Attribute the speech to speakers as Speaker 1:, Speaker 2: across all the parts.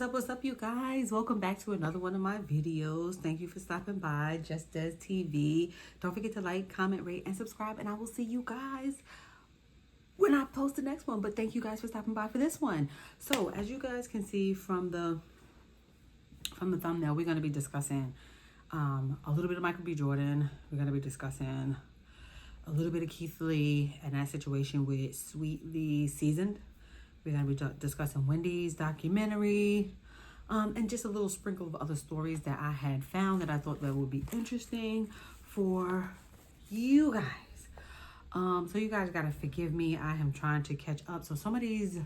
Speaker 1: What's up, you guys? Welcome back to another one of my videos. Thank you for stopping by, Just Does TV. Don't forget to like, comment, rate, and subscribe, and I will see you guys when I post the next one. But thank you guys for stopping by for this one. So, as you guys can see from the thumbnail, we're going to be discussing a little bit of Michael B. Jordan. We're going to be discussing a little bit of Keith Lee and that situation with Sweetly Seasoned. We're going to be discussing Wendy's documentary and just a little sprinkle of other stories that I had found that I thought that would be interesting for you guys. So you guys got to forgive me. I am trying to catch up. So some of these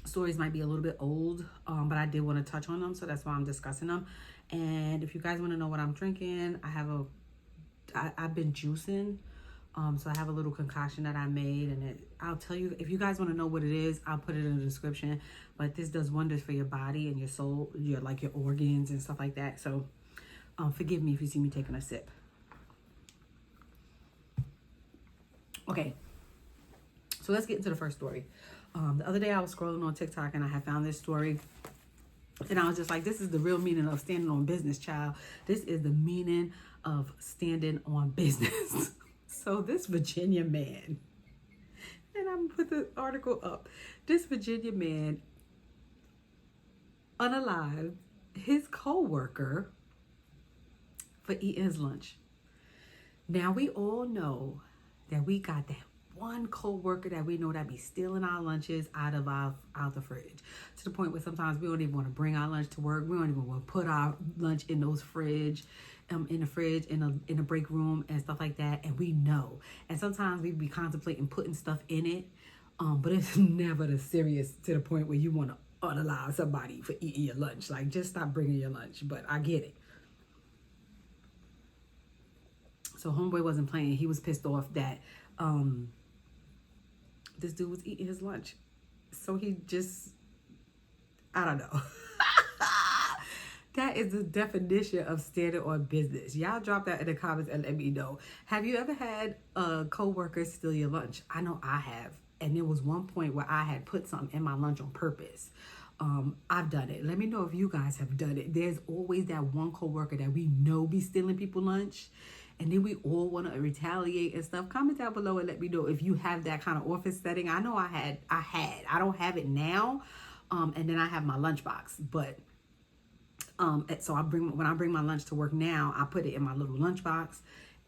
Speaker 1: stories might be a little bit old, but I did want to touch on them. So that's why I'm discussing them. And if you guys want to know what I'm drinking, I've been juicing. So I have a little concoction that I made, and I'll tell you, if you guys want to know what it is, I'll put it in the description. But this does wonders for your body and your soul, your organs and stuff like that. So forgive me if you see me taking a sip. Okay, so let's get into the first story. The other day I was scrolling on TikTok and I had found this story. And I was just like, this is the real meaning of standing on business, child. This is the meaning of standing on business. So this Virginia man, and I'm gonna put the article up. This Virginia man unalived his co-worker for eating his lunch. Now we all know that we got that one co-worker that we know that be stealing our lunches out the fridge, to the point where sometimes we don't even want to bring our lunch to work. We don't even want to put our lunch in those fridge. In the fridge, in a break room and stuff like that, and we know. And sometimes we be contemplating putting stuff in it, but it's never the serious to the point where you want to unallow somebody for eating your lunch. Like, just stop bringing your lunch. But I get it. So homeboy wasn't playing. He was pissed off that this dude was eating his lunch. So he just, I don't know. That is the definition of standing on business. Y'all drop that in the comments and let me know. Have you ever had a coworker steal your lunch? I know I have. And there was one point where I had put something in my lunch on purpose. I've done it. Let me know if you guys have done it. There's always that one coworker that we know be stealing people's lunch. And then we all want to retaliate and stuff. Comment down below and let me know if you have that kind of office setting. I know I had. I don't have it now. And then I have my lunchbox. But so when I bring my lunch to work now, I put it in my little lunchbox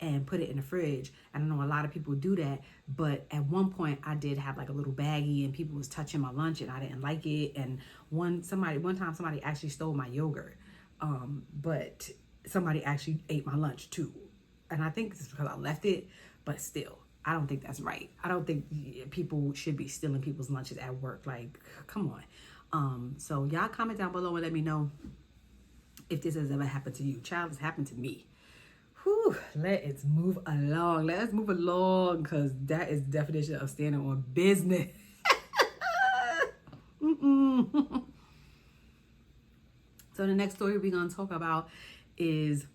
Speaker 1: and put it in the fridge. And I know a lot of people do that, but at one point I did have like a little baggie and people was touching my lunch and I didn't like it. And one time somebody actually stole my yogurt. But somebody actually ate my lunch too. And I think it's because I left it, but still, I don't think that's right. I don't think people should be stealing people's lunches at work. Like, come on. So y'all comment down below and let me know if this has ever happened to you. Child, it's happened to me. Whew, let's move along. Let's move along, because that is the definition of standing on business. So the next story we're going to talk about is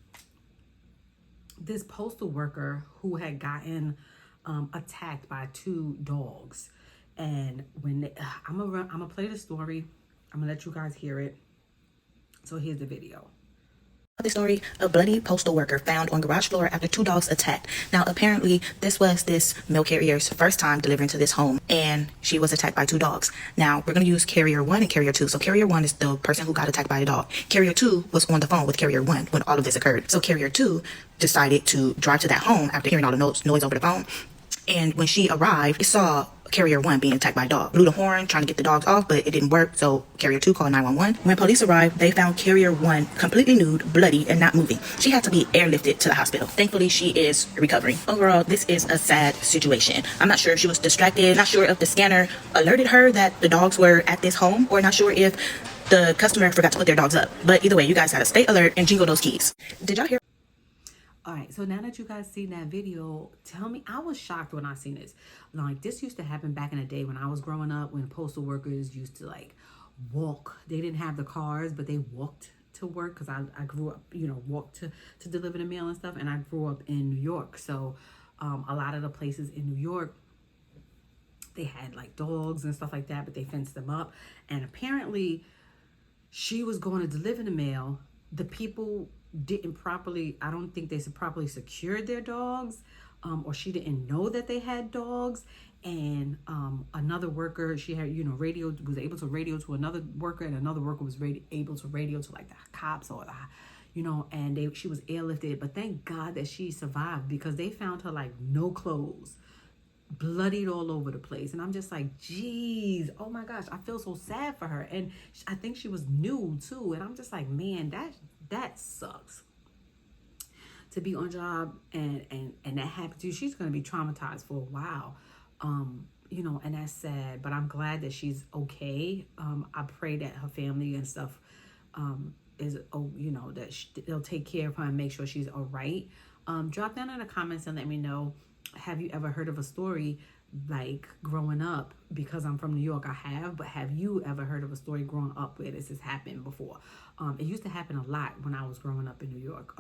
Speaker 1: this postal worker who had gotten attacked by two dogs. And when I'm gonna play the story. I'm going to let you guys hear it. So here's the video.
Speaker 2: The story: a bloody postal worker found on garage floor after two dogs attacked. Now, apparently, this was this mail carrier's first time delivering to this home, and she was attacked by two dogs. Now, we're going to use carrier 1 and carrier 2. So carrier 1 is the person who got attacked by a dog. Carrier 2 was on the phone with carrier 1 when all of this occurred. So carrier 2 decided to drive to that home after hearing all the noise over the phone. And when she arrived, she saw carrier 1 being attacked by a dog. Blew the horn trying to get the dogs off, but it didn't work, so carrier 2 called 911. When police arrived, they found carrier 1 completely nude, bloody, and not moving. She had to be airlifted to the hospital. Thankfully, she is recovering. Overall, this is a sad situation. I'm not sure if she was distracted, not sure if the scanner alerted her that the dogs were at this home, or not sure if the customer forgot to put their dogs up. But either way, you guys gotta stay alert and jingle those keys. Did y'all hear?
Speaker 1: All right, so now that you guys seen that video, tell me, I was shocked when I seen this. Like, this used to happen back in the day when I was growing up, when postal workers used to like walk. They didn't have the cars, but they walked to work, because I grew up, walked to deliver the mail and stuff, and I grew up in New York. So a lot of the places in New York, they had like dogs and stuff like that, but they fenced them up. And apparently she was going to deliver the mail. The people didn't properly, I don't think they properly secured their dogs, or she didn't know that they had dogs. And another worker, she had, radio, was able to radio to another worker, and another worker was able to radio to like the cops or the, and she was airlifted. But thank God that she survived, because they found her like no clothes, bloodied all over the place. And I'm just like, geez, oh my gosh, I feel so sad for her. And I think she was new too. And I'm just like, man, that sucks to be on job and that happened to you. She's going to be traumatized for a while, and that's sad, but I'm glad that she's okay. I pray that her family and stuff they'll take care of her and make sure she's all right. Drop down in the comments and let me know, have you ever heard of a story like growing up? Because I'm from New York, I have, but have you ever heard of a story growing up where this has happened before? It used to happen a lot when I was growing up in New York.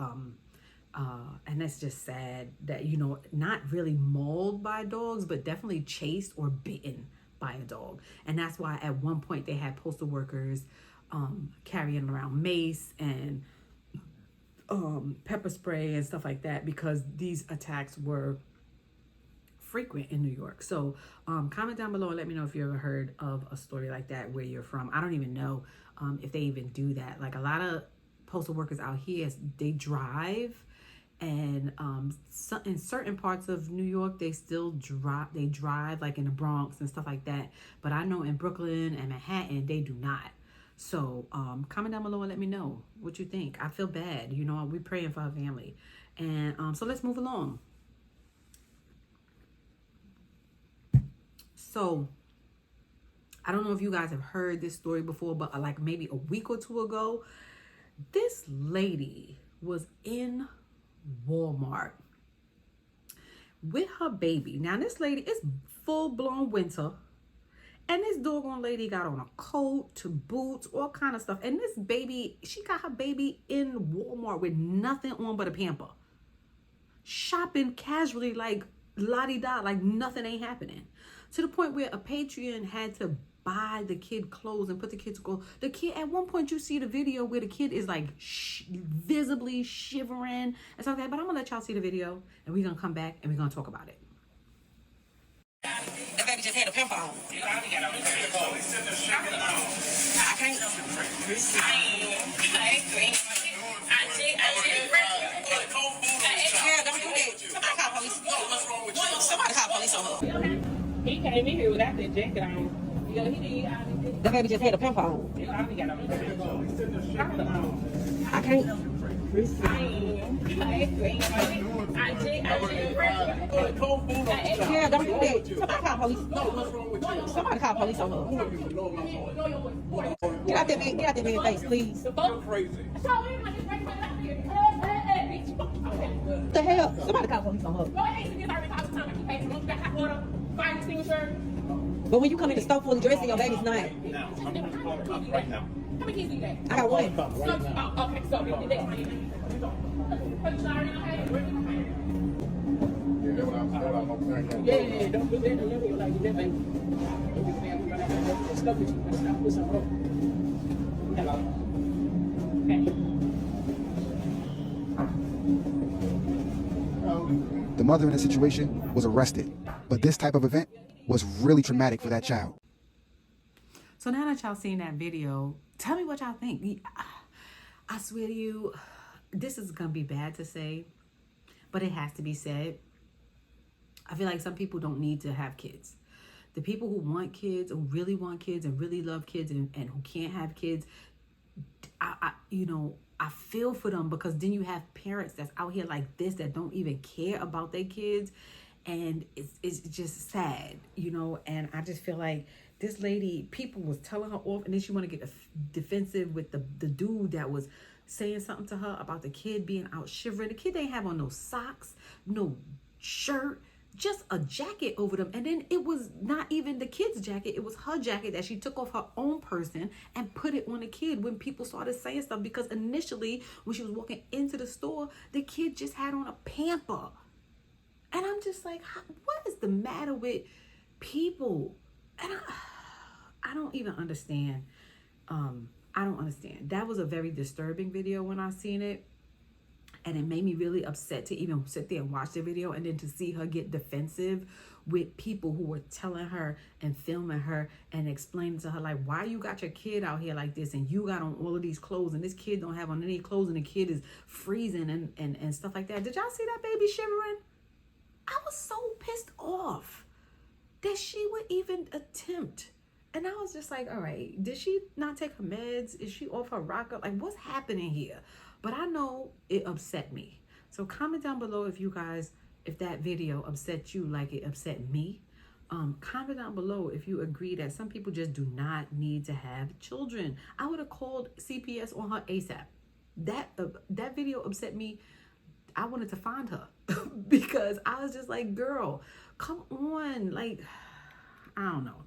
Speaker 1: And that's just sad that, not really mauled by dogs, but definitely chased or bitten by a dog. And that's why at one point they had postal workers carrying around mace and pepper spray and stuff like that, because these attacks were frequent in New York. So comment down below and let me know if you ever heard of a story like that where you're from. I don't even know if they even do that. Like a lot of postal workers out here, they drive, and in certain parts of New York they still drive like in the Bronx and stuff like that. But I know in Brooklyn and Manhattan they do not. So comment down below and let me know what you think. I feel bad, we're praying for her family. And so let's move along. So I don't know if you guys have heard this story before, but like maybe a week or two ago, this lady was in Walmart with her baby. Now this lady, it's full-blown winter, and this doggone lady got on a coat, to boots, all kind of stuff. And this baby, she got her baby in Walmart with nothing on but a pamper, shopping casually like la-di-da, like nothing ain't happening. To the point where a patron had to buy the kid clothes and put the kid to go. The kid, at one point you see the video where the kid is like visibly shivering and stuff like that. But I'm gonna let y'all see the video and we're gonna come back and we're gonna talk about it.
Speaker 3: The baby just had a pimple on. I can't. Yeah, don't do that. Somebody call police. Somebody call police on her.
Speaker 4: He came in here without that jacket on. Yo, he did.
Speaker 3: The baby just had a pimple on. I can't. Yeah, don't do that. Somebody call police. Somebody call police on her. Get out that man's face, please. What the hell? Somebody call police on her. But when you come in the store fully dressed in your baby's name.
Speaker 4: Right now. How many kids do you got?
Speaker 3: I got one.
Speaker 4: Okay, so yeah, don't put that in your video like that, baby. Stuff with you. Stop with some rope. Hello. Okay.
Speaker 5: The mother in the situation was arrested, but this type of event was really traumatic for that child.
Speaker 1: So now that y'all seen that video, tell me what y'all think. I swear to you, this is gonna be bad to say, but it has to be said. I feel like some people don't need to have kids. The people who want kids, who really want kids and really love kids and who can't have kids, I feel for them, because then you have parents that's out here like this that don't even care about their kids, and it's just sad, and I just feel like this lady, people was telling her off, and then she want to get defensive with the dude that was saying something to her about the kid being out shivering. The kid didn't have on no socks, no shirt, just a jacket over them. And then it was not even the kid's jacket, it was her jacket that she took off her own person and put it on the kid when people started saying stuff. Because initially when she was walking into the store, the kid just had on a pamper. And I'm just like, what is the matter with people, and I don't even understand. I don't understand. That was a very disturbing video when I seen it. And it made me really upset to even sit there and watch the video, and then to see her get defensive with people who were telling her and filming her and explaining to her, like, why you got your kid out here like this and you got on all of these clothes and this kid don't have on any clothes and the kid is freezing and stuff like that. Did y'all see that baby shivering? I was so pissed off that she would even attempt. And I was just like, all right, did she not take her meds? Is she off her rocker? Like, what's happening here? But I know it upset me. So comment down below if that video upset you like it upset me. Comment down below if you agree that some people just do not need to have children. I would have called CPS on her ASAP. That video upset me. I wanted to find her because I was just like, girl, come on. Like, I don't know.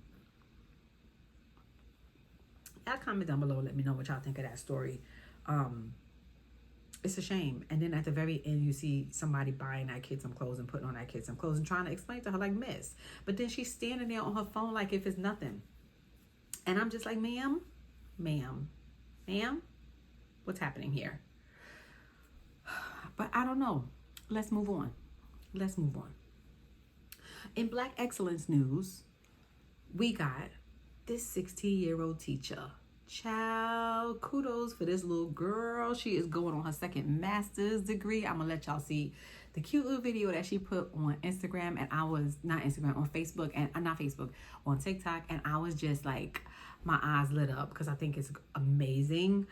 Speaker 1: Y'all comment down below. Let me know what y'all think of that story. It's a shame. And then at the very end, you see somebody buying that kid some clothes and putting on that kid some clothes and trying to explain to her, like, miss. But then she's standing there on her phone like if it's nothing. And I'm just like, ma'am, what's happening here? But I don't know. Let's move on. In Black Excellence news, we got this 16-year-old teacher. Child, kudos for this little girl. She is going on her second master's degree. I'm gonna let y'all see the cute little video that she put on Instagram, and I was on Facebook, and not Facebook, on TikTok, and I was just like, my eyes lit up because I think it's amazing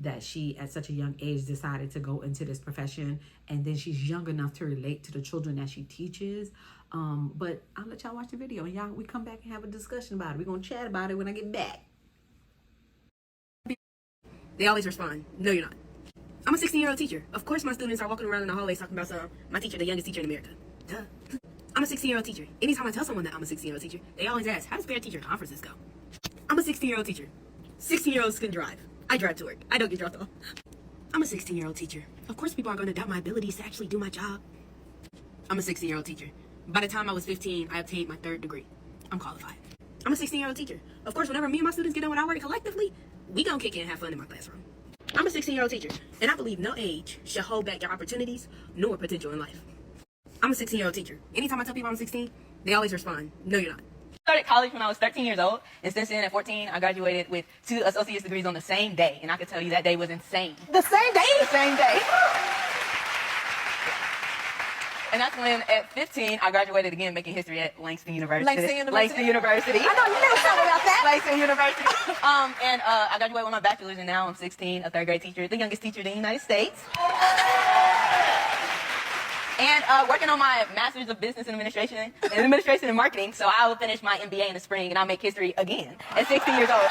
Speaker 1: that she at such a young age decided to go into this profession, and then she's young enough to relate to the children that she teaches. But I'll let y'all watch the video, and y'all, we come back and have a discussion about it. We're gonna chat about it when I get back.
Speaker 6: They always respond, no, you're not. I'm a 16-year-old teacher. Of course my students are walking around in the hallways talking about my teacher, the youngest teacher in America. Duh. I'm a 16-year-old teacher. Anytime I tell someone that I'm a 16-year-old teacher, they always ask, how does parent-teacher conferences go? I'm a 16-year-old teacher. 16-year-olds can drive. I drive to work. I don't get dropped off. I'm a 16-year-old teacher. Of course people are going to doubt my abilities to actually do my job. I'm a 16-year-old teacher. By the time I was 15, I obtained my 3rd degree. I'm qualified. I'm a 16-year-old teacher. Of course, whenever me and my students get done with our work collectively, we gonna kick in and have fun in my classroom. I'm a 16-year-old teacher, and I believe no age should hold back your opportunities nor potential in life. I'm a 16-year-old teacher. Anytime I tell people I'm 16, they always respond, no, you're not. I started college when I was 13 years old, and since then at 14, I graduated with 2 associate's degrees on the same day, and I can tell you that day was insane.
Speaker 3: The same day?
Speaker 6: The same day. And that's when, at 15, I graduated again, making history at Langston University.
Speaker 3: Langston University?
Speaker 6: I
Speaker 3: know you never told me about that.
Speaker 6: Langston University. I graduated with my bachelor's, and now I'm 16, a 3rd grade teacher, the youngest teacher in the United States. And working on my master's of business and administration and marketing, so I will finish my MBA in the spring, and I'll make history again at 16 years old.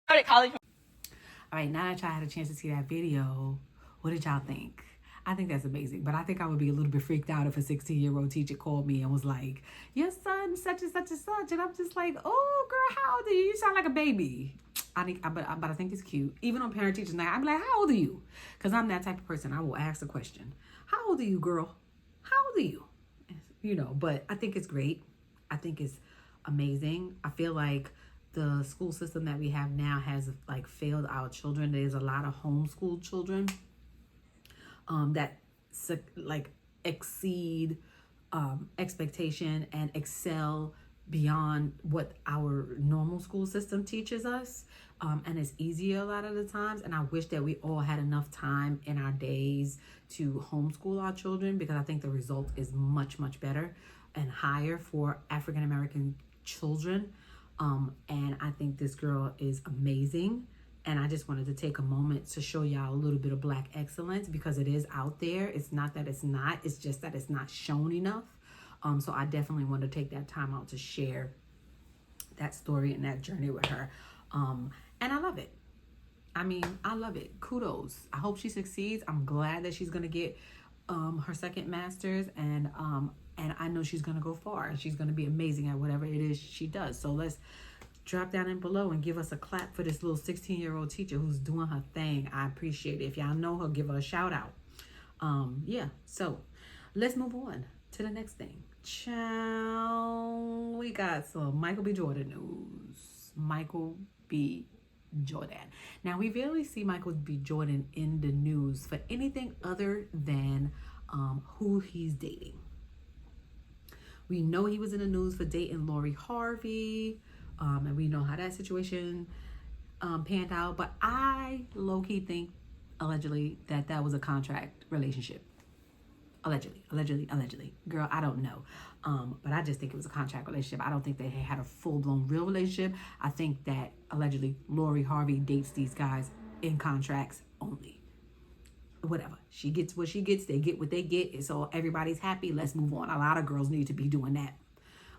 Speaker 6: Started college.
Speaker 1: All right, now that y'all had a chance to see that video, what did y'all think? I think that's amazing, but I think I would be a little bit freaked out if a 16-year-old teacher called me and was like, your son such and such and such, and I'm just like, oh girl, how old are you? You sound like a baby. But I think it's cute. Even on parent teachers night, I'm like, how old are you? Because I'm that type of person. I will ask the question, how old are you, girl? How old are you? You know, but I think it's great. I think it's amazing. I feel like the school system that we have now has like failed our children. There's a lot of homeschooled children that like exceed expectation and excel beyond what our normal school system teaches us, and it's easier a lot of the times. And I wish that we all had enough time in our days to homeschool our children, because I think the result is much better and higher for African American children. And I think this girl is amazing. And I just wanted to take a moment to show y'all a little bit of Black excellence, because it is out there. It's not that it's not, it's just that it's not shown enough. So I definitely want to take that time out to share that story and that journey with her. And I love it. I mean, I love it. Kudos. I hope she succeeds. I'm glad that she's going to get her second master's, and I know she's going to go far, and she's going to be amazing at whatever it is she does. So let's drop down in below and give us a clap for this little 16-year-old teacher who's doing her thing. I appreciate it. If y'all know her, give her a shout out. Yeah, so let's move on to the next thing. Ciao. we got some Michael B. Jordan news. Michael B. Jordan. Now, we rarely see Michael B. Jordan in the news for anything other than who he's dating. We know he was in the news for dating Lori Harvey, and we know how that situation panned out. But I low-key think, allegedly, that was a contract relationship. Allegedly. Girl, I don't know. But I just think it was a contract relationship. I don't think they had a full-blown real relationship. I think that allegedly Lori Harvey dates these guys in contracts only. Whatever. She gets what she gets. They get what they get. So everybody's happy. Let's move on. A lot of girls need to be doing that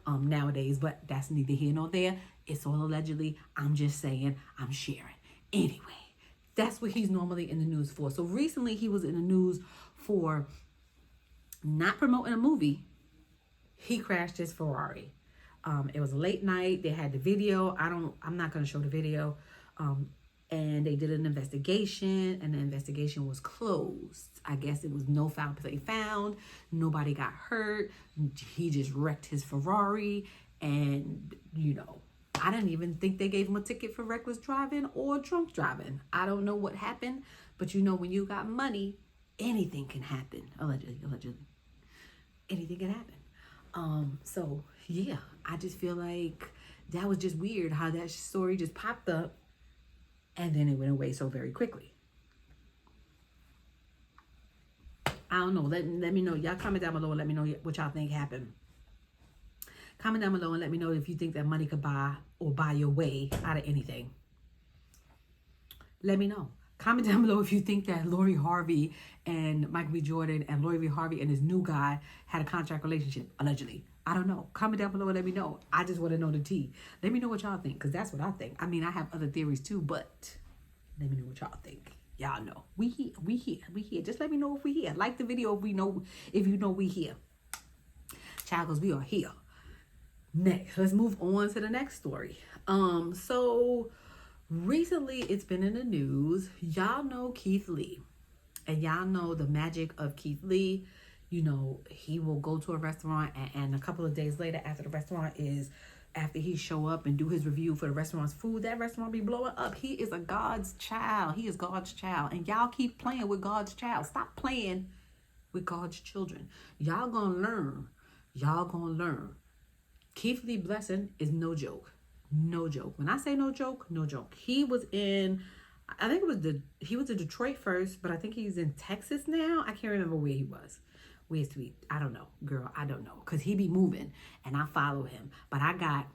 Speaker 1: nowadays. But that's neither here nor there. It's all allegedly. I'm just saying. I'm sharing. Anyway, that's what he's normally in the news for. So recently he was in the news for not promoting a movie. He crashed his Ferrari. It was a late night. They had the video. I'm not going to show the video. And they did an investigation, and the investigation was closed. I guess it was no foul play found. Nobody got hurt. He just wrecked his Ferrari. And, I didn't even think they gave him a ticket for reckless driving or drunk driving. I don't know what happened. But, when you got money, anything can happen. Allegedly. Anything can happen. So yeah, I just feel like that was just weird how that story just popped up and then it went away so very quickly. I don't know. Let me know. Y'all comment down below and let me know what y'all think happened. Comment down below and let me know if you think that money could buy your way out of anything. Let me know. Comment down below if you think that Lori Harvey and Michael B. Jordan and Lori Harvey and his new guy had a contract relationship, allegedly. I don't know. Comment down below and let me know. I just want to know the tea. Let me know what y'all think, because that's what I think. I mean, I have other theories too, but let me know what y'all think. Y'all know. We here. Just let me know if we here. Like the video if you know we here. Child, because we are here. Next, let's move on to the next story. So recently, it's been in the news. Y'all know Keith Lee. And y'all know the magic of Keith Lee. He will go to a restaurant and a couple of days later after he show up and do his review for the restaurant's food, that restaurant be blowing up. He is God's child. He is God's child. And y'all keep playing with God's child. Stop playing with God's children. Y'all gonna learn. Keith Lee blessing is no joke. No joke. When I say no joke, no joke. He was in, he was in Detroit first, but I think he's in Texas now. I can't remember where he was. Where's Sweet? I don't know, girl. I don't know. Because he be moving and I follow him. But I got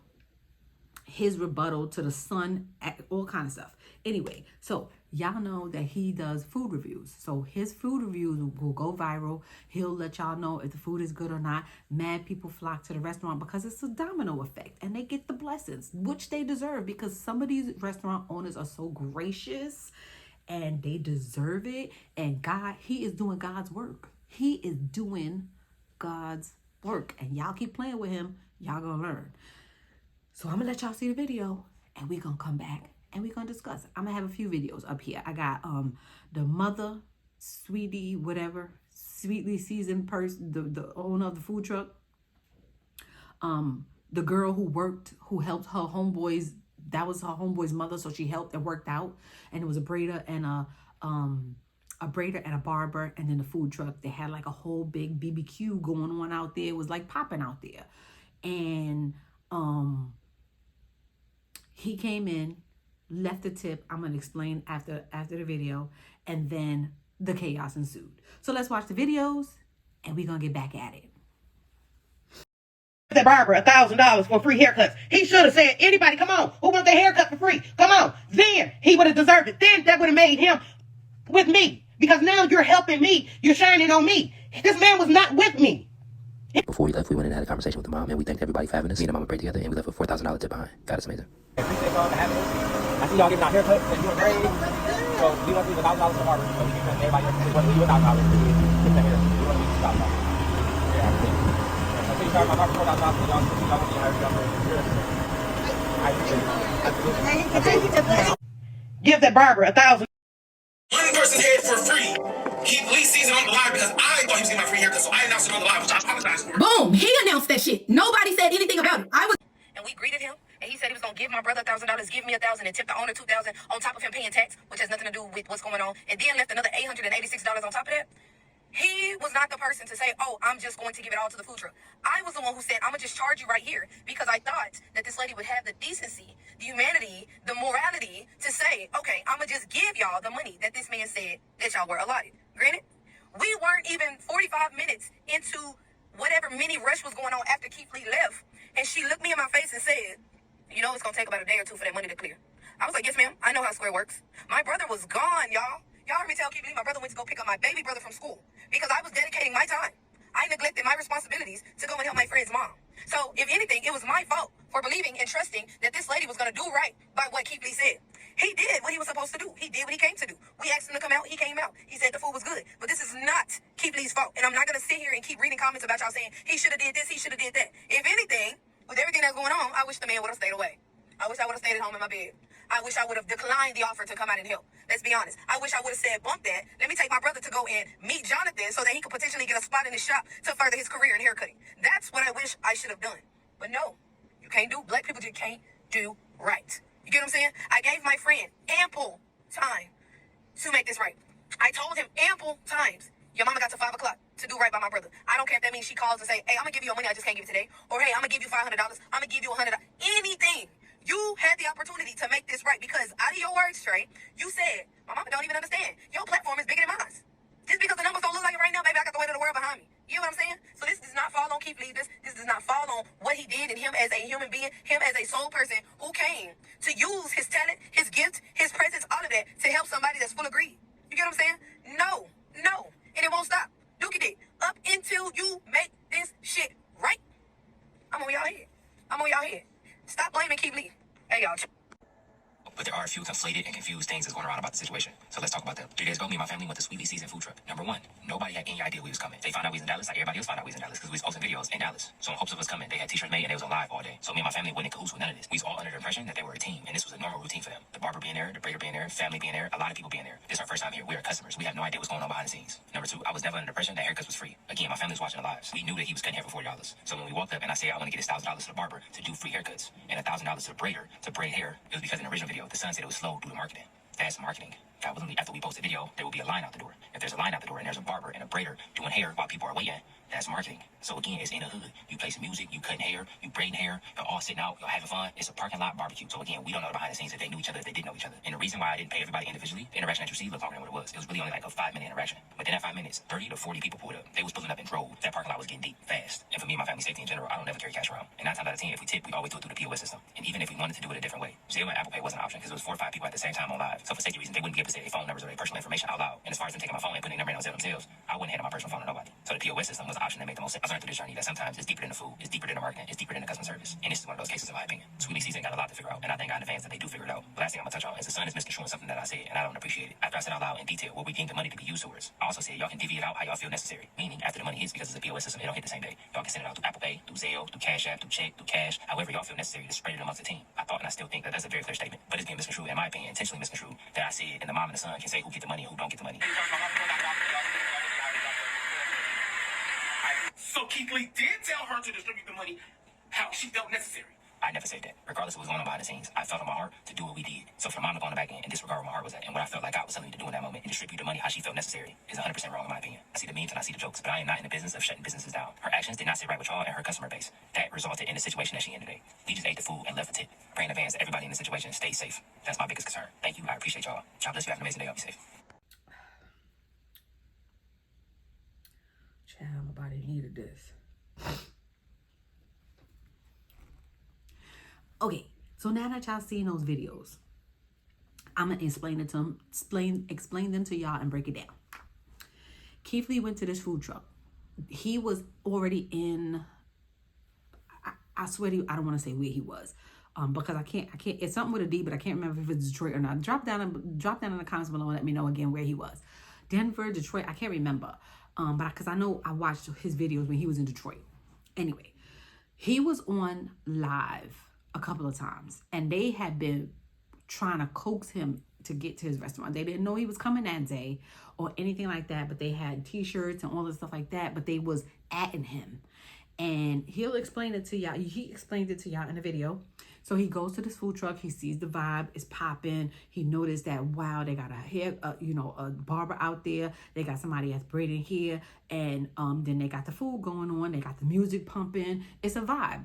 Speaker 1: his rebuttal to the Sun, all kind of stuff. Anyway, so y'all know that he does food reviews. So his food reviews will go viral. He'll let y'all know if the food is good or not. Mad people flock to the restaurant because it's a domino effect. And they get the blessings, which they deserve, because some of these restaurant owners are so gracious and they deserve it. And he is doing God's work. He is doing God's work. And y'all keep playing with him. Y'all gonna learn. So I'm gonna let y'all see the video and we're gonna come back and we're gonna discuss it. I'm gonna have a few videos up here. I got the mother, Sweetie, whatever, sweetly seasoned person, the owner of the food truck. The girl who helped her homeboys, that was her homeboy's mother, so she helped and worked out. And it was a braider and a barber, and then the food truck. They had like a whole big BBQ going on out there. It was like popping out there. And he came in, left a tip. I'm gonna explain after the video, and then the chaos ensued. So let's watch the videos and we're gonna get back at it.
Speaker 7: That barber $1,000 for free haircuts. He should have said, anybody, come on, who wants their haircut for free? Come on. Then he would have deserved it. Then that would have made him with me. Because now you're helping me. You're shining on me. This man was not with me.
Speaker 8: Before we left, we went and had a conversation with the mom, and we thanked everybody for having us. Me and the mama prayed together, and we left a $4,000 tip behind. God is amazing.
Speaker 9: Appreciate y'all for having us. I see y'all giving out haircuts and doing great. So we want to leave $1,000 to the barber. So we can everybody else. We want to leave you $1,000. We want to leave you $1,000. Yeah, I see you charge my barber $4,000. So y'all can get I appreciate it.
Speaker 7: Give that barber $1,000.
Speaker 10: One person's head for free. Keep Lee season on the live because I thought he was getting my free haircut, so I announced it on the live, which I apologize for.
Speaker 6: Boom! He announced that shit. Nobody said anything about it. I was give my brother $1,000, give me $1,000, and tip the owner $2,000 on top of him paying tax, which has nothing to do with what's going on, and then left another $886 on top of that. He was not the person to say, oh, I'm just going to give it all to the food truck. I was the one who said, I'm going to just charge you right here, because I thought that this lady would have the decency, the humanity, the morality to say, okay, I'm going to just give y'all the money that this man said that y'all were allotted. Granted, we weren't even 45 minutes into whatever mini rush was going on after Keith Lee left, and she looked me in my face and said, you know, it's going to take about a day or two for that money to clear. I was like, yes, ma'am. I know how Square works. My brother was gone, y'all. Y'all heard me tell Keith Lee my brother went to go pick up my baby brother from school because I was dedicating my time. I neglected my responsibilities to go and help my friend's mom. So, if anything, it was my fault for believing and trusting that this lady was going to do right by what Keith Lee said. He did what he was supposed to do. He did what he came to do. We asked him to come out. He came out. He said the food was good. But this is not Keith Lee's fault. And I'm not going to sit here and keep reading comments about y'all saying he should have did this, he should have did that. If anything, with everything that's going on, I wish the man would have stayed away. I wish I would have stayed at home in my bed. I wish I would have declined the offer to come out and help. Let's be honest. I wish I would have said, bump that. Let me take my brother to go and meet Jonathan so that he could potentially get a spot in his shop to further his career in haircutting. That's what I wish I should have done. But no, you can't do. Black people just can't do right. You get what I'm saying? I gave my friend ample time to make this right. I told him ample times. Your mama got to 5 o'clock to do right by my brother. I don't care if that means she calls and say, hey, I'm going to give you your money. I just can't give it today. Or, hey, I'm going to give you $500. I'm going to give you $100. Anything. You had the opportunity to make this right because out of your words, Trey, you said, my mama don't even understand. Your platform is bigger than mine. Just because the numbers don't look like it right now, baby, I got the weight of the world behind me. You know what I'm saying? So this does not fall on Keith Lee. This does not fall on what he did and him as a human being, him as a soul person who came to use his talent, his gift, his presence, all of that to help somebody that's full of greed. You get what I'm saying? No. And it won't stop. Duke it up until you make this shit right. I'm on y'all head. Stop blaming Keith Lee. Hey, y'all.
Speaker 8: But there are a few conflated and confused things that's going around about the situation. So let's talk about them. 3 days ago, me and my family went to Sweetly Season food truck. Number one, nobody had any idea we was coming. They found out we was in Dallas, like everybody else found out we was in Dallas, because we was posting videos in Dallas. So in hopes of us coming, they had t-shirts made and they was on live all day. So me and my family wasn't in cahoots with none of this. We was all under the impression that they were a team, and this was a normal routine for them. The barber being there, the braider being there, family being there, a lot of people being there. This is our first time here. We are customers. We have no idea what's going on behind the scenes. Number two, I was never under the impression that haircuts was free. Again, my family was watching the lives. We knew that he was cutting hair for $40. So when we walked up and I said I want to get his $1,000 to the barber to do free haircuts and $1,000 to the braider to braid hair, it was because in the original video, the son said it was slow due to marketing. That's marketing. God willingly, after we post the video, there will be a line out the door. If there's a line out the door and there's a barber and a braider doing hair while people are waiting, that's marketing. So again, it's in the hood. You play some music, you cutting hair, you braiding hair, you're all sitting out, you're having fun. It's a parking lot barbecue. So again, we don't know behind the scenes if they knew each other, if they didn't know each other. And the reason why I didn't pay everybody individually, the interaction that you see looked longer than what it was really only like a 5-minute interaction. But in that 5 minutes, 30 to 40 people pulled up. They was pulling up in droves. That parking lot was getting deep, fast. And for me and my family safety in general, I don't ever carry cash around. And 9 times out of 10, if we tip, we always do it through the POS system. And even if we wanted to do it a different way, Zelle and Apple Pay wasn't an option because it was 4 or 5 people at the same time on live. So for safety reasons, they wouldn't be able to say their phone numbers or their personal information out loud. And as far as them taking my phone and putting their number in on Zelle themselves, I wouldn't hand my personal phone to nobody. So the POS system was an option that made the most sense. I learned through this journey that sometimes it's deeper than the food, it's deeper than the marketing, it's deeper than the customer service. And this is one of those cases in my opinion. Sweetly Season got a lot to figure out, and I thank God in advance that they do figure it out. The last thing I'm gonna touch on is the son is misconstruing something that I said, and I don't appreciate it. After I said out loud in detail what we deem the money to be used towards, I also said y'all can divvy it out how y'all feel necessary. Meaning after the money hits, because it's a POS system, it don't hit the same day. Y'all can send it out through Apple Pay, through Zelle, through Cash App, through check, through cash, however y'all feel necessary to spread it amongst the team. I thought and I still think that that's a very clear statement, but it's being misconstrued, in my opinion, intentionally misconstrued, that I said and the mom and the son can say who get the money and who don't get the money.
Speaker 10: So Keith Lee did tell her to distribute the money how she felt necessary.
Speaker 8: I never said that. Regardless of what was going on behind the scenes, I felt in my heart to do what we did. So for mom to go on the back end and disregard where my heart was at and what I felt like God was telling me to do in that moment and distribute the money how she felt necessary is 100% wrong in my opinion. I see the memes and I see the jokes, but I am not in the business of shutting businesses down. Her actions did not sit right with y'all and her customer base. That resulted in the situation that she in today. We just ate the food and left the tip. Pray in advance that everybody in the situation stays safe. That's my biggest concern. Thank you. I appreciate y'all. God bless you. Have an amazing day. I'll be safe.
Speaker 1: Child, nobody needed this. Okay, so now that y'all seen those videos, I'm gonna explain it to them, explain them to y'all and break it down. Keith Lee went to this food truck. He was already in. I swear to you, I don't want to say where he was, because I can't. It's something with a D, but I can't remember if it's Detroit or not. Drop down in the comments below and let me know again where he was. Denver, Detroit, I can't remember. But because I know I watched his videos when he was in Detroit. Anyway, he was on live a couple of times and they had been trying to coax him to get to his restaurant. They didn't know he was coming that day or anything like that, but they had t-shirts and all this stuff like that, but they was atting him. And he'll explain it to y'all. He explained it to y'all in the video. So he goes to this food truck. He sees the vibe is popping. He noticed that, wow, they got a barber out there. They got somebody that's braiding hair, and then they got the food going on. They got the music pumping. It's a vibe.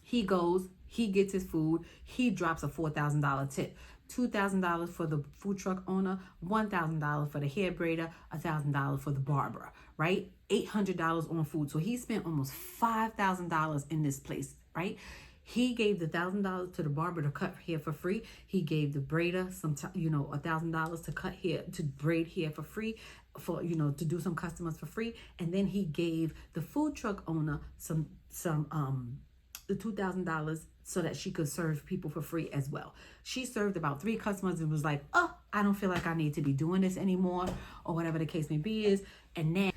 Speaker 1: He goes. He gets his food. He drops a $4,000 tip. $2,000 for the food truck owner, $1,000 for the hair braider, $1,000 for the barber, right? $800 on food. So he spent almost $5,000 in this place, right? He gave the $1,000 to the barber to cut hair for free. He gave the braider $1,000 to cut hair, to braid hair for free, for to do some customers for free. And then he gave the food truck owner the $2,000 so that she could serve people for free as well. She served about 3 customers and was like, oh, I don't feel like I need to be doing this anymore, or whatever the case may be is. And then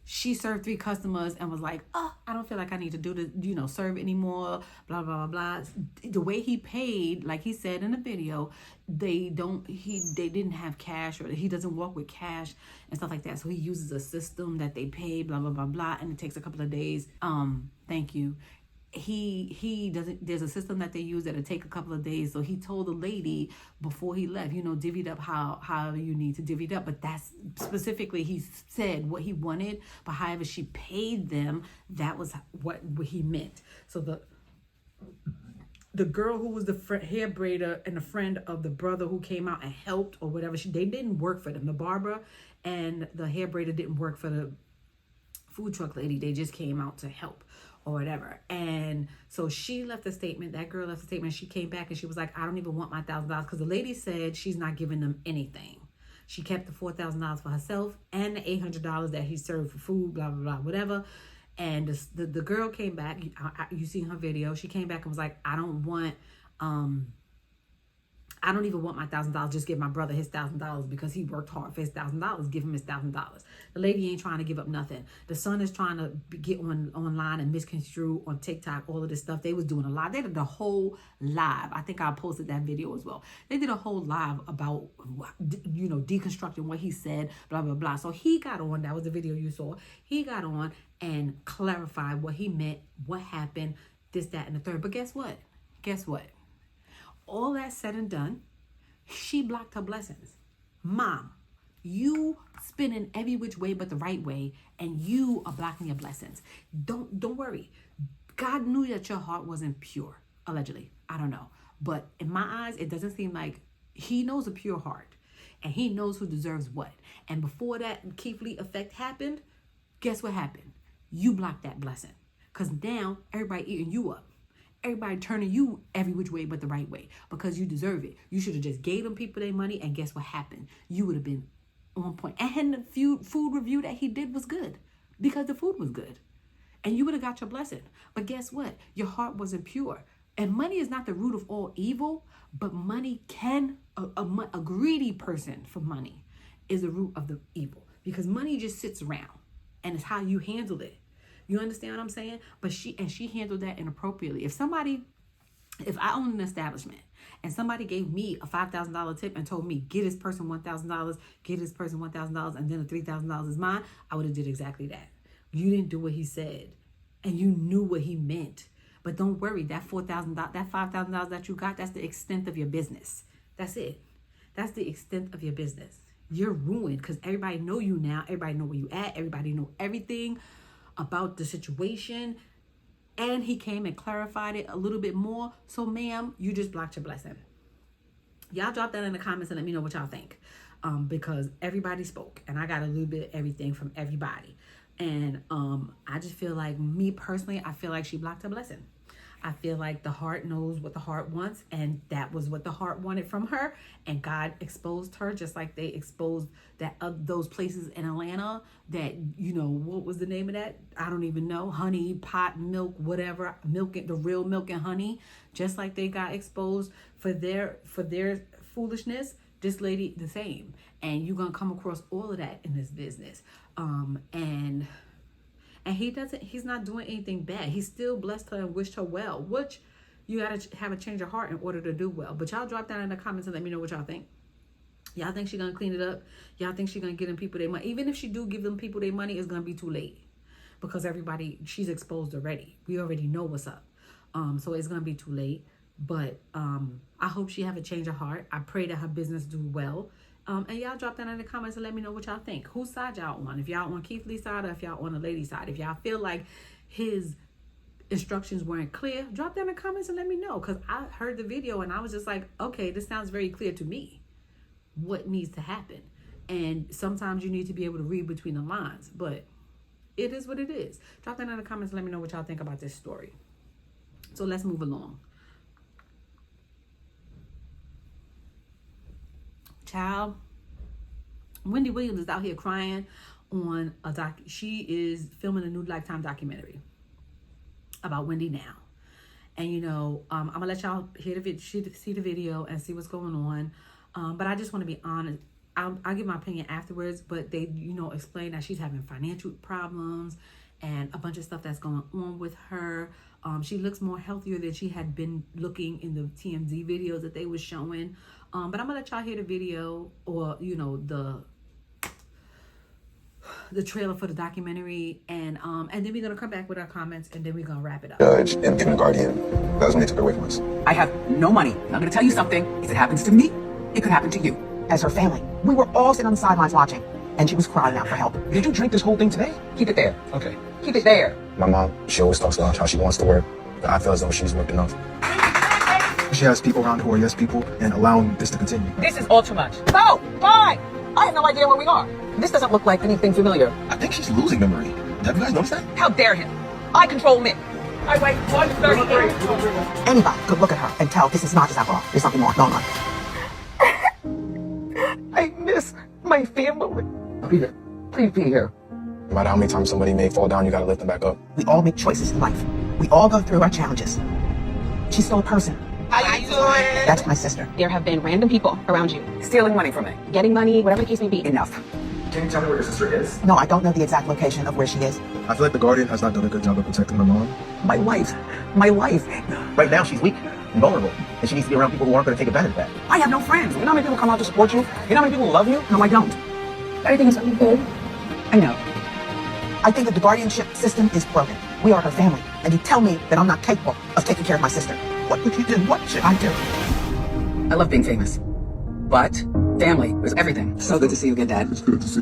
Speaker 1: she served 3 customers and was like, oh, I don't feel like I need to do this, serve anymore, blah, blah, blah, blah. The way he paid, like he said in the video, they didn't have cash, or he doesn't walk with cash and stuff like that. So he uses a system that they pay, blah, blah, blah, blah. And it takes a couple of days. Thank you. He doesn't, there's a system that they use that'll take a couple of days. So he told the lady before he left, divvied up how you need to divvy it up. But that's specifically, he said what he wanted, but however she paid them, that was what he meant. So the girl who was the hair braider and a friend of the brother who came out and helped or whatever, they didn't work for them. The barber and the hair braider didn't work for the food truck lady. They just came out to help or whatever. And so she left a statement, that girl left a statement. She came back and she was like, I don't even want my $1,000, because the lady said she's not giving them anything. She kept the $4,000 for herself and the $800 that he served for food, blah, blah, blah, whatever. And the girl came back, you see her video, she came back and was like, I don't even want my $1,000. Just give my brother his $1,000 because he worked hard for his $1,000. Give him his $1,000. The lady ain't trying to give up nothing. The son is trying to get online and misconstrue on TikTok, all of this stuff. They was doing a live. They did a whole live. I think I posted that video as well. They did a whole live about, deconstructing what he said, blah, blah, blah. So he got on, that was the video you saw. He got on and clarified what he meant, what happened, this, that, and the third. But guess what? All that said and done, she blocked her blessings. Mom, you spinning every which way but the right way, and you are blocking your blessings. Don't worry. God knew that your heart wasn't pure, allegedly. I don't know. But in my eyes, it doesn't seem like he knows a pure heart, and he knows who deserves what. And before that Keith Lee effect happened, guess what happened? You blocked that blessing, because now everybody eating you up. Everybody turning you every which way but the right way, because you deserve it. You should have just gave them people their money, and guess what happened? You would have been on point. And the food review that he did was good, because the food was good. And you would have got your blessing. But guess what? Your heart wasn't pure. And money is not the root of all evil, but money can, a greedy person for money is the root of the evil, because money just sits around, and it's how you handle it. You understand what I'm saying? But she handled that inappropriately. If I owned an establishment and somebody gave me a $5,000 tip and told me, get this person $1,000, get this person $1,000, and then the $3,000 is mine, I would have did exactly that. You didn't do what he said, and you knew what he meant. But don't worry, that $4,000, that $5,000 that you got, that's the extent of your business. That's it. That's the extent of your business. You're ruined, because everybody know you now. Everybody know where you at. Everybody know everything about the situation, and he came and clarified it a little bit more. So ma'am, you just blocked your blessing. Y'all drop that in the comments and let me know what y'all think, because everybody spoke, and I got a little bit of everything from everybody. And I just feel like, me personally, I feel like she blocked her blessing. I feel like the heart knows what the heart wants, and that was what the heart wanted from her. And God exposed her, just like they exposed that those places in Atlanta that, what was the name of that? I don't even know. Honey, pot, milk, whatever, the real milk and honey. Just like they got exposed for their foolishness, this lady the same. And you're gonna come across all of that in this business. And he's not doing anything bad. He still blessed her and wished her well, which you got to have a change of heart in order to do well. But y'all drop down in the comments and let me know what y'all think. Y'all think she's going to clean it up? Y'all think she's going to give them people their money? Even if she do give them people their money, it's going to be too late, because she's exposed already. We already know what's up. So it's going to be too late. But I hope she have a change of heart. I pray that her business do well. And y'all drop that in the comments and let me know what y'all think. Whose side y'all on? If y'all on Keith Lee's side or if y'all on the lady's side. If y'all feel like his instructions weren't clear, drop that in the comments and let me know. Because I heard the video and I was just like, okay, this sounds very clear to me. What needs to happen? And sometimes you need to be able to read between the lines. But it is what it is. Drop that in the comments and let me know what y'all think about this story. So let's move along. Child, Wendy Williams is out here crying on a doc. She is filming a new Lifetime documentary about Wendy now. And you know, I'm gonna let y'all hear the see the video and see what's going on. But I just want to be honest. I'll give my opinion afterwards. But they, you know, explain that she's having financial problems and a bunch of stuff that's going on with her. She looks more healthier than she had been looking in the TMZ videos that they were showing. But I'm gonna let y'all hear the video, or you know, the trailer for the documentary, and then we're gonna come back with our comments, and then we're gonna wrap it up.
Speaker 11: Judge and giving a guardian. That was when they took it away from us.
Speaker 12: I have no money. And I'm gonna tell you something. If it happens to me, it could happen to you.
Speaker 13: As her family, we were all sitting on the sidelines watching, and she was crying out for help.
Speaker 11: Did you drink this whole thing today?
Speaker 12: Keep it there.
Speaker 11: Okay.
Speaker 12: Keep it there.
Speaker 11: My mom, she always talks about how she wants to work, but I feel as though she's worked enough. She has people around who are yes people and allowing this to continue.
Speaker 12: This is all too much. No! Bye! I have no idea where we are. This doesn't look like anything familiar.
Speaker 11: I think she's losing memory. Have you guys noticed that?
Speaker 12: How dare him? I control men. I weigh 138.
Speaker 13: Anybody could look at her and tell this is not just alcohol. There's something more going on.
Speaker 12: I miss my family. Be here. Please be here.
Speaker 11: No matter how many times somebody may fall down, you gotta lift them back up.
Speaker 13: We all make choices in life. We all go through our challenges. She's still a person.
Speaker 7: How you doing?
Speaker 13: That's my sister.
Speaker 6: There have been random people around you,
Speaker 12: Stealing money from me.
Speaker 6: getting money, whatever the case may be.
Speaker 12: Enough.
Speaker 11: Can you tell me where your sister is?
Speaker 13: No, I don't know the exact location of where she is.
Speaker 11: I feel like the guardian has not done a good job of protecting her mom.
Speaker 12: My life. My life.
Speaker 14: Right now, she's weak and vulnerable, and she needs to be around people who aren't going to take advantage of that.
Speaker 12: I have no friends. You know how many people come out to support you? You know how many people love you? No, I don't.
Speaker 6: Everything is really good.
Speaker 12: I know.
Speaker 13: I think that the guardianship system is broken. We are her family, and you tell me that I'm not capable of taking care of my sister. What would you do? What should I do?
Speaker 12: I love being famous. But family is everything. So good to see you again, Dad.
Speaker 11: It's good to see.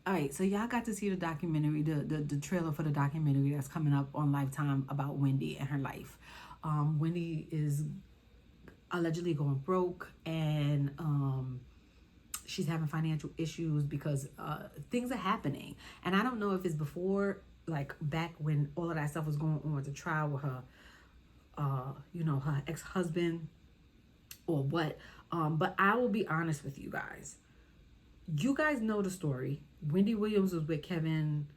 Speaker 1: All right, so y'all got to see the documentary, the trailer for the documentary that's coming up on Lifetime about Wendy and her life. Wendy is allegedly going broke, and she's having financial issues because things are happening. And I don't know if it's before, like back when all of that stuff was going on with the trial with her, you know, her ex-husband or what. But I will be honest with you guys. You guys know the story. Wendy Williams was with Kevin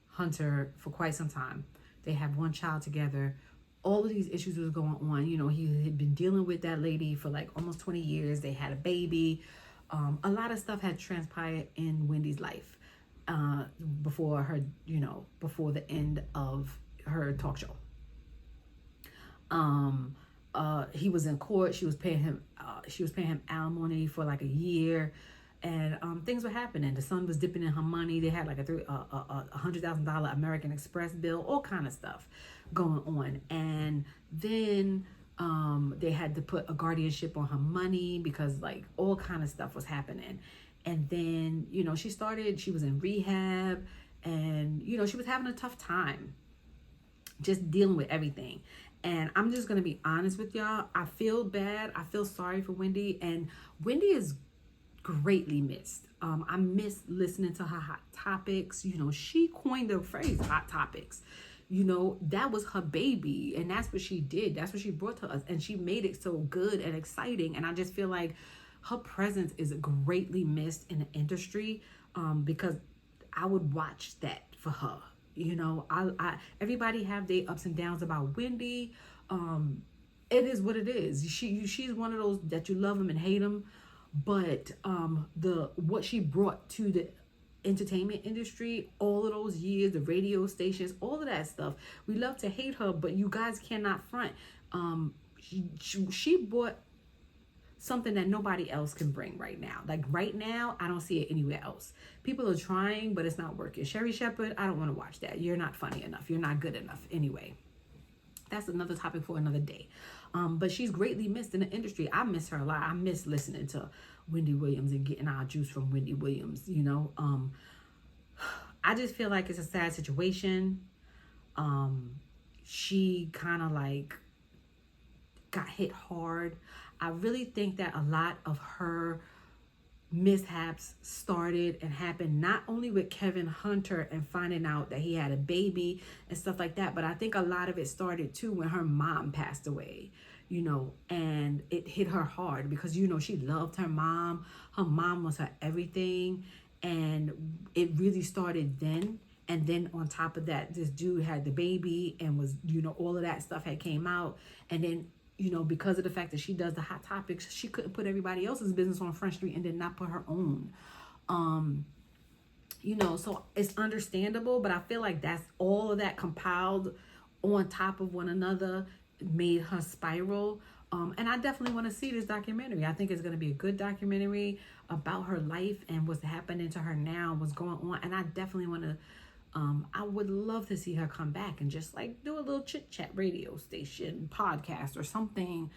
Speaker 1: Hunter for quite some time. They have one child together. All of these issues was going on. You know, he had been dealing with that lady for like almost 20 years. They had a baby. A lot of stuff had transpired in Wendy's life before her, you know, before the end of her talk show. He was in court. She was paying him alimony for like a year. And things were happening. The son was dipping in her money. They had like a $100,000 American Express bill, all kind of stuff going on. And then they had to put a guardianship on her money because like all kind of stuff was happening. And then, you know, she was in rehab, and, you know, she was having a tough time just dealing with everything. And I'm just going to be honest with y'all. I feel bad. I feel sorry for Wendy. And Wendy is greatly missed. I miss listening to her hot topics. You know, she coined the phrase hot topics. You know, that was her baby, and that's what she did. That's what she brought to us, and she made it so good and exciting. And I just feel like her presence is greatly missed in the industry, because I would watch that for her. You know, I everybody have their ups and downs about Wendy. It is what it is. She's one of those that you love them and hate them. But what she brought to the entertainment industry, all of those years, the radio stations, all of that stuff, we love to hate her, but you guys cannot front. She brought something that nobody else can bring right now. Like right now, I don't see it anywhere else. People are trying, but it's not working. Sherry Shepherd, I don't want to watch that. You're not funny enough. You're not good enough anyway. that's another topic for another day. But she's greatly missed in the industry. I miss her a lot. I miss listening to Wendy Williams and getting our juice from Wendy Williams, you know. I just feel like it's a sad situation. She kind of like got hit hard. I really think that a lot of her mishaps started and happened not only with Kevin Hunter and finding out that he had a baby and stuff like that, but I think a lot of it started too when her mom passed away, you know, and it hit her hard because, you know, she loved her mom. Her mom was her everything, and it really started then. And then on top of that, this dude had the baby and was, you know, all of that stuff had came out. And then, you know, because of the fact that she does the hot topics, she couldn't put everybody else's business on Front Street and did not put her own. You know, so it's understandable, but I feel like that's all of that compiled on top of one another made her spiral. And I definitely want to see this documentary. I think it's going to be a good documentary about her life and what's happening to her now, what's going on. And I definitely want to, I would love to see her come back and just like do a little chit chat radio station podcast or something,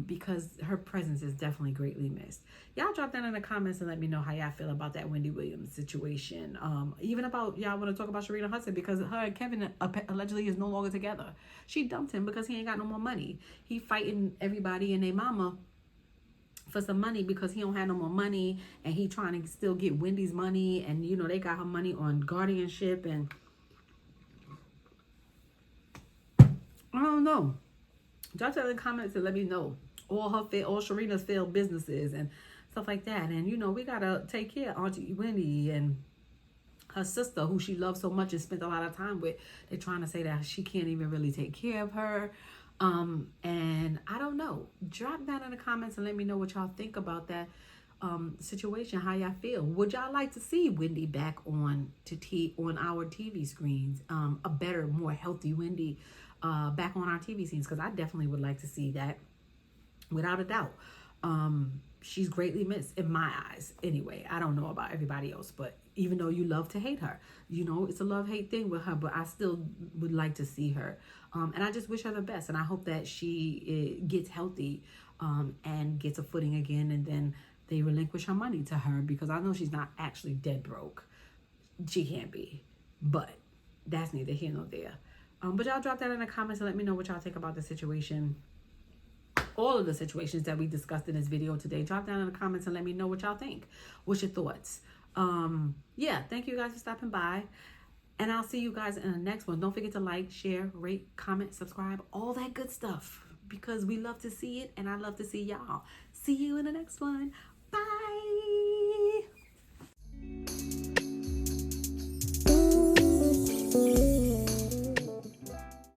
Speaker 1: because her presence is definitely greatly missed. Y'all drop that in the comments and let me know how y'all feel about that Wendy Williams situation. Even about, y'all want to talk about Sharina Hudson, because her and Kevin allegedly is no longer together. She dumped him because he ain't got no more money. He fighting everybody and their mama for some money because he don't have no more money, and he trying to still get Wendy's money, and you know they got her money on guardianship, and I don't know. Drop that in the comments and let me know all Sharina's failed businesses and stuff like that. And you know we gotta take care of Auntie Wendy and her sister, who she loves so much and spent a lot of time with. They're trying to say that she can't even really take care of her. And I don't know. Drop that in the comments and let me know what y'all think about that situation, how y'all feel. Would y'all like to see Wendy back on our TV screens? A better, more healthy Wendy back on our TV scenes, because I definitely would like to see that, without a doubt. She's greatly missed in my eyes. Anyway, I don't know about everybody else, but even though you love to hate her, you know, it's a love-hate thing with her, but I still would like to see her. And I just wish her the best. And I hope that she gets healthy and gets a footing again. And then they relinquish her money to her, because I know she's not actually dead broke. She can't be. But that's neither here nor there. But y'all drop that in the comments and let me know what y'all think about the situation. All of the situations that we discussed in this video today. Drop down in the comments and let me know what y'all think. What's your thoughts? Yeah, thank you guys for stopping by. And I'll see you guys in the next one. Don't forget to like, share, rate, comment, subscribe, all that good stuff, because we love to see it and I love to see y'all. See you in the next one.